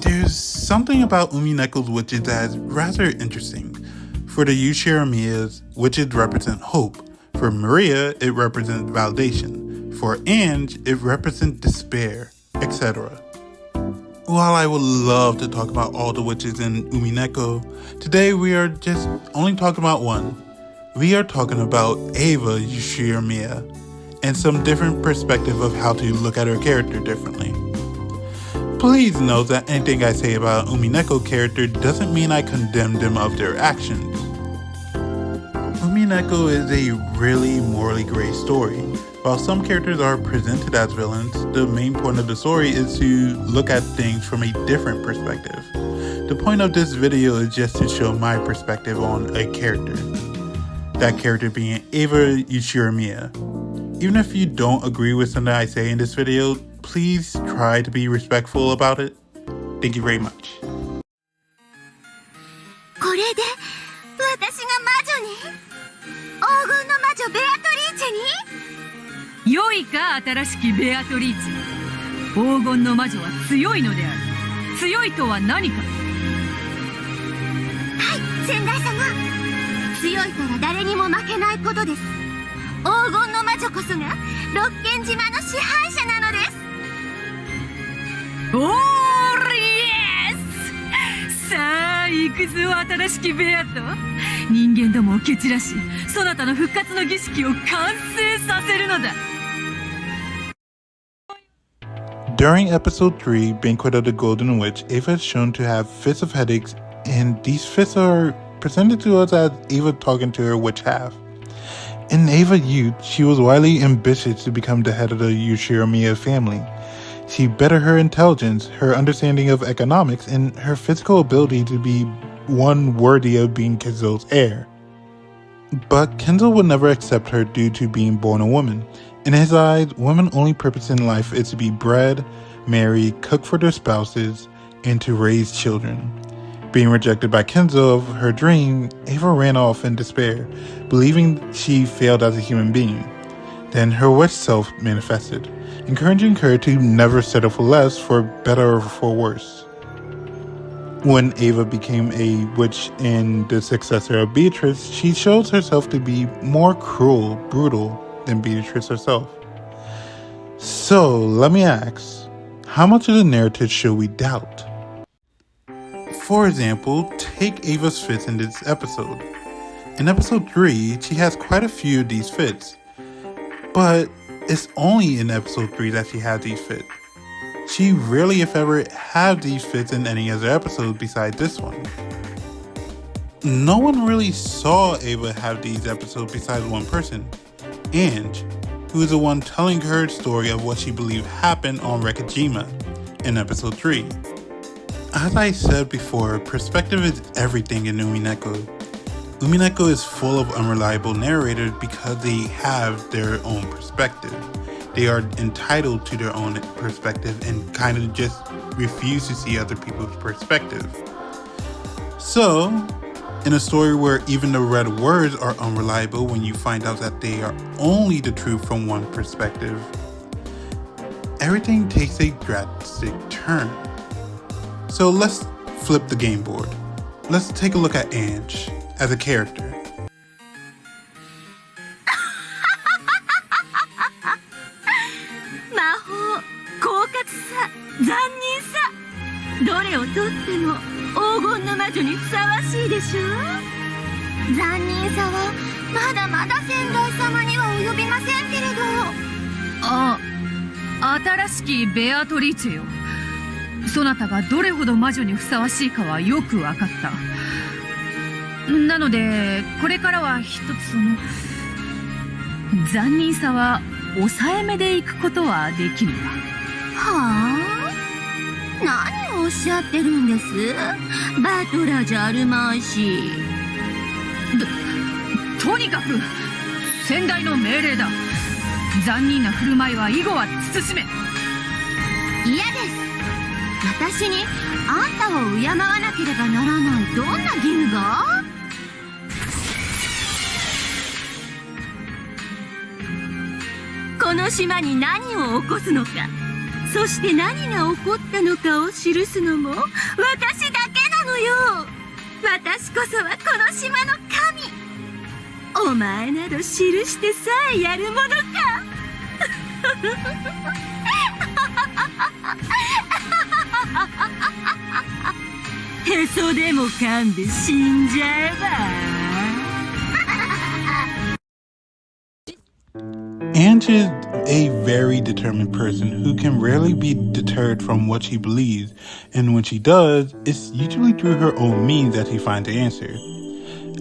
There's something about Umineko's witches that is rather interesting. For the Ushiromiya's, witches represent hope. For Maria, it represents validation. For Ange, it represents despair, etc. While I would love to talk about all the witches in Umineko, today we are just only talking about one. We are talking about Eva Ushiromiya and some different perspective of how to look at her character differently. Please note that anything I say about Umineko character doesn't mean I condemn them of their actions. Umineko is a really morally gray story. While some characters are presented as villains, the main point of the story is to look at things from a different perspective. The point of this video is just to show my perspective on a character. That character being Eva Ushiromiya. Even if you don't agree with something I say in this video, please try to be respectful about it. Thank you very much. これで私が魔女に黄金の魔女ベアトリーチェに良いか新しきベアトリーチェ。黄金の魔女は強いのである。強いとは何か。はい先代様、強いから誰にも負けないことです。黄金の魔女こそが六軒島の支配者なのです。オールイエス。さあ行くぞ新しきベアと。人間どもを蹴散らし、そなたの復活の儀式を完成させるのだ。During episode 3, Banquet of the Golden Witch, Eva is shown to have fits of headaches, and these fits are presented to us as Eva talking to her witch half. In Eva's youth, she was wildly ambitious to become the head of the Ushiromiya family. She bettered her intelligence, her understanding of economics, and her physical ability to be one worthy of being Kenzo's heir. But Kenzo would never accept her due to being born a woman. In his eyes, women's only purpose in life is to be bred, marry, cook for their spouses, and to raise children. Being rejected by Kenzo of her dream, Eva ran off in despair, believing she failed as a human being. Then her witch self manifested, encouraging her to never settle for less, for better or for worse. When Eva became a witch and the successor of Beatrice, she shows herself to be more cruel, brutal than Beatrice herself. So let me ask, how much of the narrative should we doubt? For example, take Eva's fits in this episode. In episode 3, she has quite a few of these fits. But it's only in episode 3 that she has these fits. She rarely if ever have these fits in any other episode besides this one. No one really saw Eva have these episodes besides one person, Ange, who is the one telling her story of what she believed happened on Rekajima in episode 3. As I said before, perspective is everything in Umineko. Umineko is full of unreliable narrators because they have their own perspective. They are entitled to their own perspective and kind of just refuse to see other people's perspective. So, in a story where even the read words are unreliable when you find out that they are only the truth from one perspective, everything takes a drastic turn. So let's flip the game board. Let's take a look at Ange as a character. 魔法、狡猾さ、残忍さ、どれをとっても黄金の魔女にふさわしいでしょう。残忍さはまだまだ先代様には及びませんけれど。あ、新しきベアトリーチェよ。そなたがどれほど魔女にふさわしいかはよくわかった。なのでこれからは一つ残忍さは抑えめでいくことはできるわ。はあ？何をおっしゃってるんです？バトラーじゃあるまいし。とにかく先代の命令だ。残忍な振る舞いは以後は慎め。嫌です。私にあんたを敬わなければならないどんな義務が？この島に何を起こすのか、そして何が起こったのかを記すのも私だけなのよ。私こそはこの島の神。お前など記してさえやるものか。へそでも噛んで死んじゃえば。Ange is a very determined person who can rarely be deterred from what she believes, and when she does, it's usually through her own means that she finds the answer.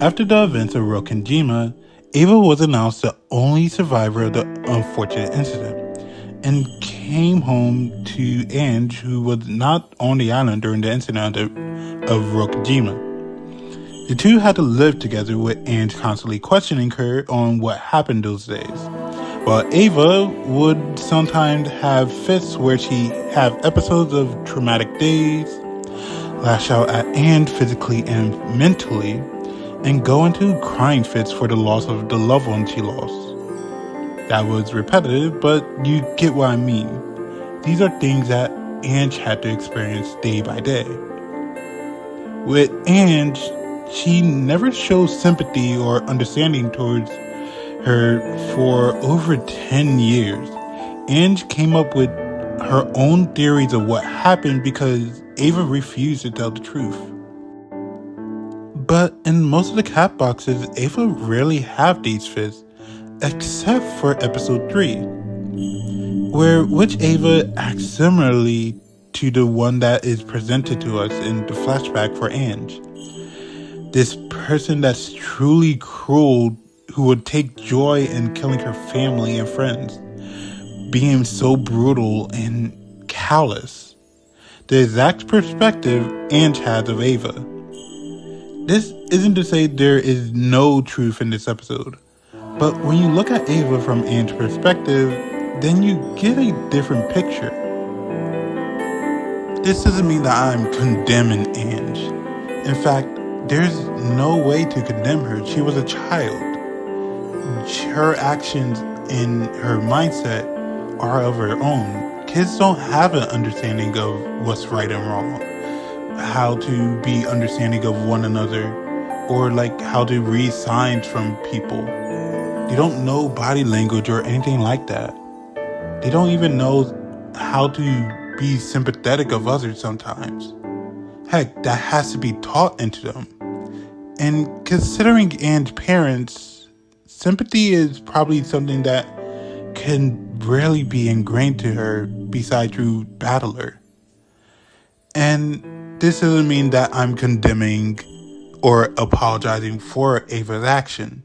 After the events of Rokkenjima, Eva was announced the only survivor of the unfortunate incident, and came home to Ange, who was not on the island during the incident of Rokkenjima. The two had to live together with Ange constantly questioning her on what happened those days. While Eva would sometimes have fits where she'd have episodes of traumatic days, lash out at Ange physically and mentally, and go into crying fits for the loss of the loved one she lost. That was repetitive, but you get what I mean. These are things that Ange had to experience day by day. With Ange, she never shows sympathy or understanding towards her for over 10 years. Ange came up with her own theories of what happened because Eva refused to tell the truth. But in most of the cat boxes, Eva rarely have these fits, except for episode 3, which Eva acts similarly to the one that is presented to us in the flashback for Ange. This person that's truly cruel, who would take joy in killing her family and friends, being so brutal and callous. The exact perspective Ange has of Eva. This isn't to say there is no truth in this episode, but when you look at Eva from Ange's perspective, then you get a different picture. This doesn't mean that I'm condemning Ange. In fact, there's no way to condemn her. She was a child. Her actions and her mindset are of her own. Kids don't have an understanding of what's right and wrong, how to be understanding of one another, or like how to read signs from people. They don't know body language or anything like that. They don't even know how to be sympathetic of others sometimes. Heck, that has to be taught into them. And considering Anne's parents, sympathy is probably something that can rarely be ingrained to her besides through Battler. And this doesn't mean that I'm condemning or apologizing for Ava's action.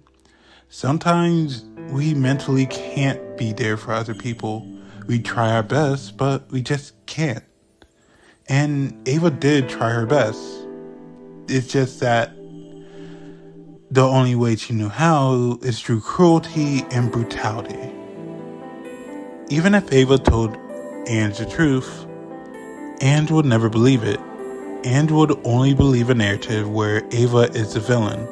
Sometimes we mentally can't be there for other people. We try our best, but we just can't. And Ava did try her best. It's just that the only way she knew how is through cruelty and brutality. Even if Ava told Ange the truth, Ange would never believe it. Ange would only believe a narrative where Ava is the villain.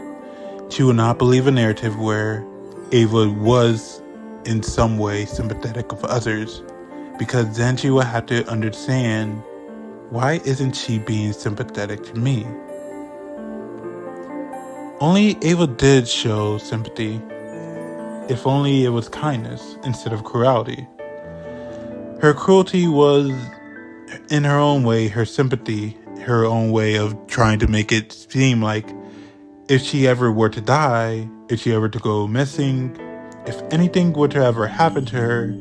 She would not believe a narrative where Ava was in some way sympathetic of others, because then she would have to understand, why isn't she being sympathetic to me? Only Ava did show sympathy, if only it was kindness instead of cruelty. Her cruelty was, in her own way, her sympathy, her own way of trying to make it seem like if she ever were to die, if she ever to go missing, if anything were to ever happen to her,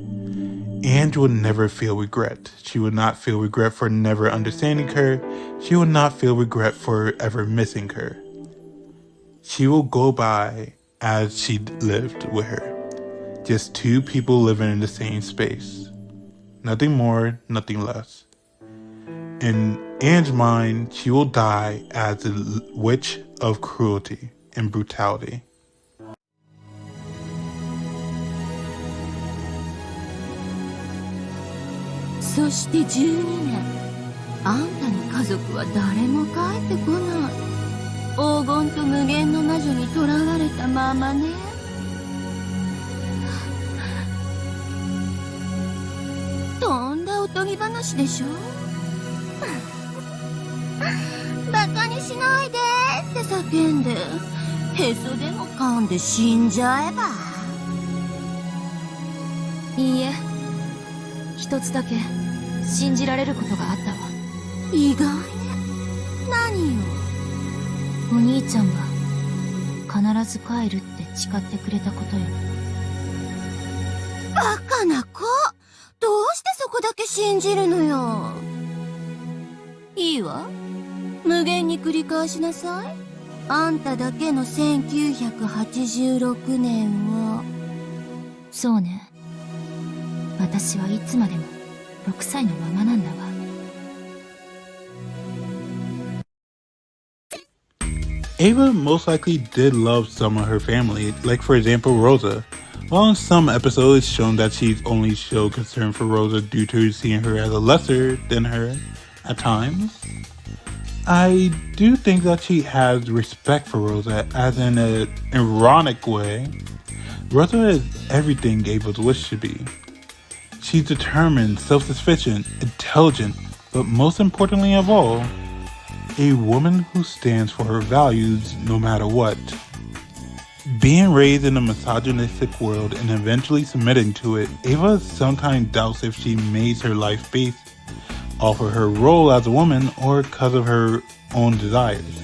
Ange would never feel regret. She would not feel regret for never understanding her. She would not feel regret for ever missing her. She will go by as she lived with her. Just two people living in the same space. Nothing more, nothing less. In Ange's mind, she will die as the witch of cruelty and brutality. So して12年、あんたの家族は誰も帰ってこない。黄金と無限の魔女に囚われたままね。とんだおとぎり話でしょバカにしないでって叫んでへそでも噛んで死んじゃえば。いいえ、一つだけ信じられることがあったわ。意外ね。何よ。お兄ちゃんが必ず帰るって誓ってくれたことよ。バカな子、どうしてそこだけ信じるのよ。いいわ、無限に繰り返しなさい。あんただけの1986年を。そうね、私はいつまでも6歳のままなんだわ。Eva most likely did love some of her family, like for example Rosa. While in some episodes it's shown that she's only showed concern for Rosa due to seeing her as a lesser than her at times, I do think that she has respect for Rosa, as in an ironic way. Rosa is everything Ava's wish to be. She's determined, self-sufficient, intelligent, but most importantly of all, a woman who stands for her values no matter what. Being raised in a misogynistic world and eventually submitting to it, Eva sometimes doubts if she makes her life based off of her role as a woman or because of her own desires.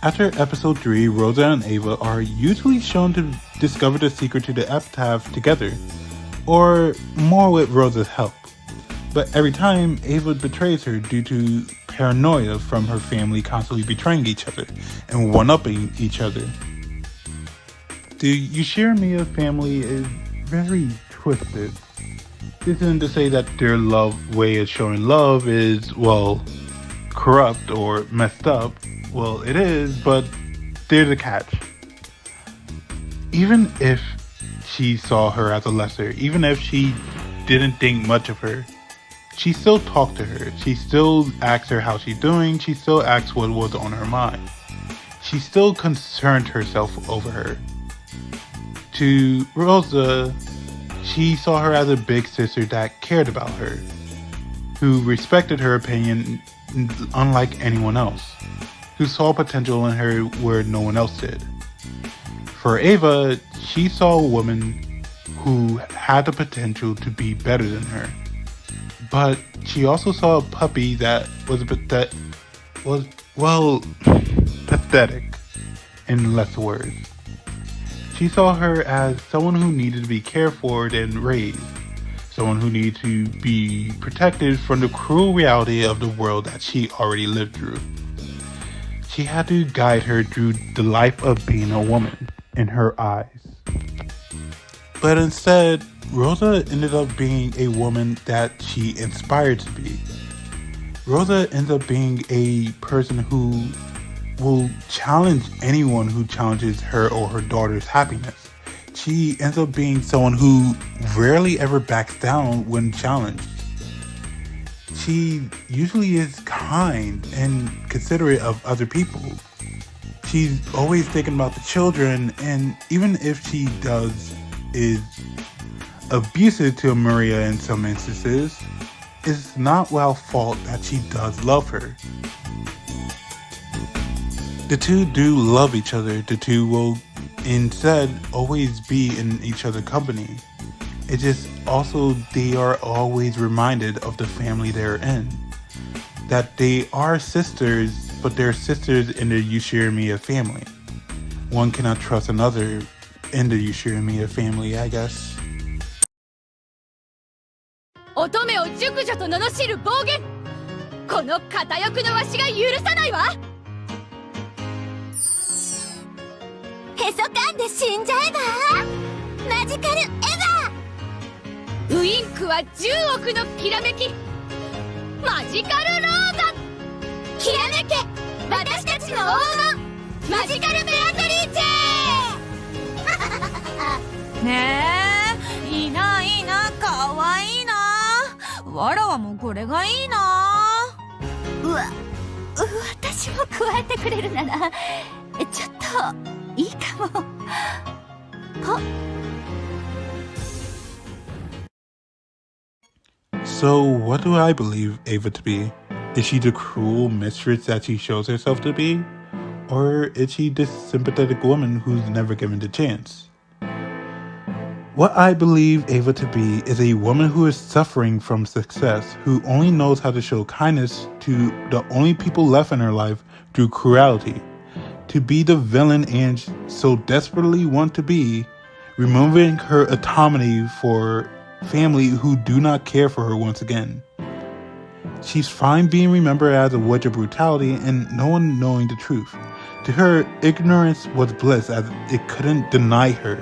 After episode 3, Rosa and Eva are usually shown to discover the secret to the epitaph together, or more with Rosa's help. But every time, Eva betrays her due to paranoia from her family constantly betraying each other and one-upping each other. The Ushiromiya family is very twisted. This isn't to say that their way of showing love is, well, corrupt or messed up. Well, it is, but there's a catch. Even if she saw her as a lesser, even if she didn't think much of her, she still talked to her. She still asked her how she's doing. She still asked what was on her mind. She still concerned herself over her. To Rosa, she saw her as a big sister that cared about her, who respected her opinion unlike anyone else, who saw potential in her where no one else did. For Eva, she saw a woman who had the potential to be better than her. But she also saw a puppy that was pathetic, in less words. She saw her as someone who needed to be cared for and raised, someone who needed to be protected from the cruel reality of the world that she already lived through. She had to guide her through the life of being a woman in her eyes. But instead, Rosa ended up being a woman that she inspired to be. Rosa ends up being a person who will challenge anyone who challenges her or her daughter's happiness. She ends up being someone who rarely ever backs down when challenged. She usually is kind and considerate of other people. She's always thinking about the children, and even if she is abusive to Maria in some instances, it's not without fault that she does love her. The two do love each other. The two will instead always be in each other's company. It's just also they are always reminded of the family they're in. That they are sisters, but they're sisters in the Ushiromiya family. One cannot trust another in the Ushiromiya family, I guess. 乙女を熟女と罵る暴言、この片翼のわしが許さないわ。へそ噛んで死んじゃえば。マジカルエヴァ。ウインクは10億のきらめき、マジカルローザ。きらめけ、私たちの黄金マジカルベアトリーチェ。ねえ、いいないいな、かわいいな。わらわもこれがいいな。私も加えてくれるならちょっといいかも。So, what do I believe Eva to be? Is she the cruel mistress that she shows herself to be? Or is she this sympathetic woman who's never given the chance? What I believe Eva to be is a woman who is suffering from success, who only knows how to show kindness to the only people left in her life through cruelty. To be the villain Ange so desperately wants to be, removing her autonomy for family who do not care for her once again. She's fine being remembered as a witch of brutality and no one knowing the truth. To her, ignorance was bliss as it couldn't deny her.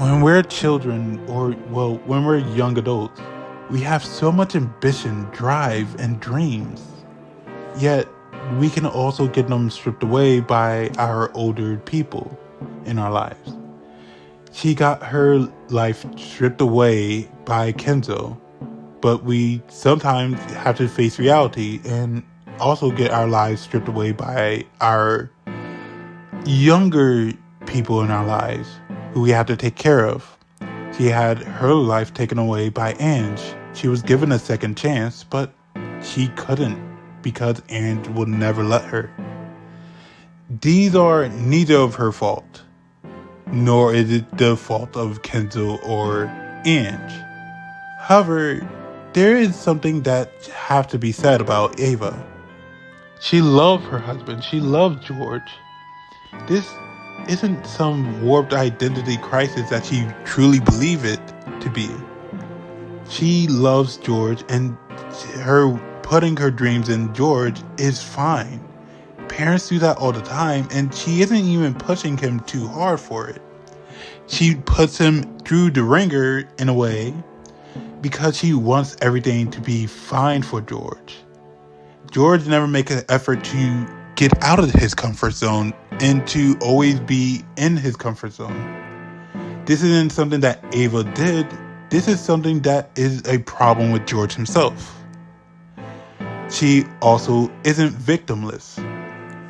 When we're children, or when we're young adults, we have so much ambition, drive, and dreams. Yet, we can also get them stripped away by our older people in our lives. She got her life stripped away by Kenzo, but we sometimes have to face reality and also get our lives stripped away by our younger people in our lives who we have to take care of. She had her life taken away by Ange. She was given a second chance, but she couldn't because Ange would never let her. These are neither of her fault, nor is it the fault of Kenzo or Ange. However, there is something that has to be said about Eva. She loved her husband. She loved George. This isn't some warped identity crisis that she truly believed it to be. She loves George, and her putting her dreams in George is fine. Parents do that all the time, and she isn't even pushing him too hard for it. She puts him through the ringer in a way because she wants everything to be fine for George. George never makes an effort to get out of his comfort zone and to always be in his comfort zone. This isn't something that Eva did. This is something that is a problem with George himself. She also isn't victimless.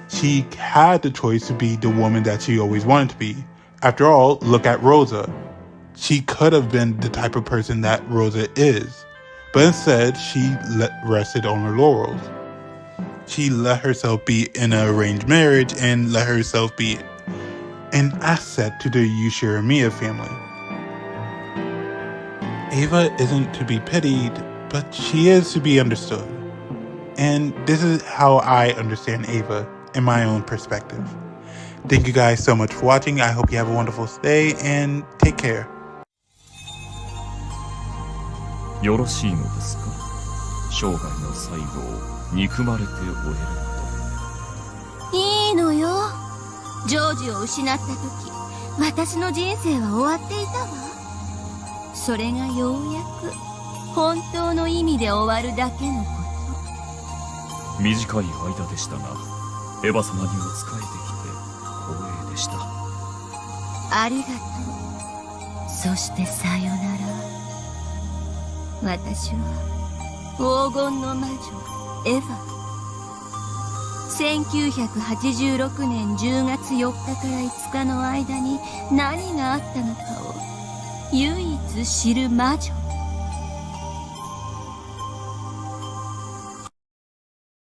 She had the choice to be the woman that she always wanted to be. After all, look at Rosa. She could have been the type of person that Rosa is, but instead she rested on her laurels. She let herself be in an arranged marriage and let herself be an asset to the Ushiromiya family. Eva isn't to be pitied, but she is to be understood. And this is how I understand Eva in my own perspective. Thank you guys so much for watching. I hope you have a wonderful day and take care. よろしいのですか？生涯の最後を憎まれて終えるのと。いいのよ。ジョージを失った時、私の人生は終わっていたわ。それがようやく本当の意味で終わるだけのこと。短い間でしたが、エヴァ様にお仕えできて光栄でした。ありがとう。そしてさよなら。私は黄金の魔女エヴァ。1986年10月4日から5日の間に何があったのかを唯一知る魔女。